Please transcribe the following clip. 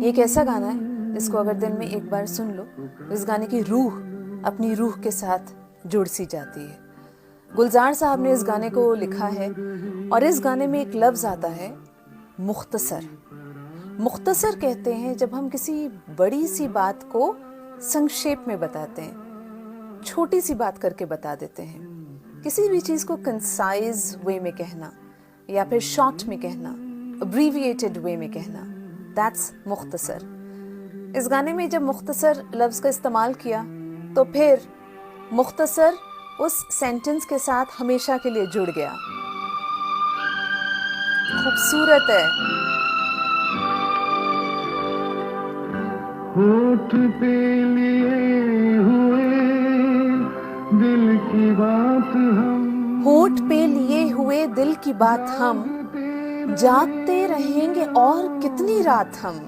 ये एक ऐसा गाना है जिसको अगर दिन में एक बार सुन लो तो इस गाने की रूह अपनी रूह के साथ जुड़ सी जाती है। गुलजार साहब ने इस गाने को लिखा है और इस गाने में एक लफ्ज़ आता है मुख्तसर। मुख्तसर कहते हैं जब हम किसी बड़ी सी बात को संक्षेप में बताते हैं, छोटी सी बात करके बता देते हैं। किसी भी चीज़ को कंसाइज वे में कहना या फिर शॉर्ट में कहना, अब्रीविएटेड वे में कहना, दैट्स मुख्तसर। इस गाने में जब मुख्तसर लफ्ज़ का इस्तेमाल किया तो फिर मुख्तसर उस सेंटेंस के साथ हमेशा के लिए जुड़ गया। खूबसूरत है। होठ पे लिए हुए दिल की बात हम, होठ पे लिए हुए दिल की बात हम, जागते रहेंगे और कितनी रात हम।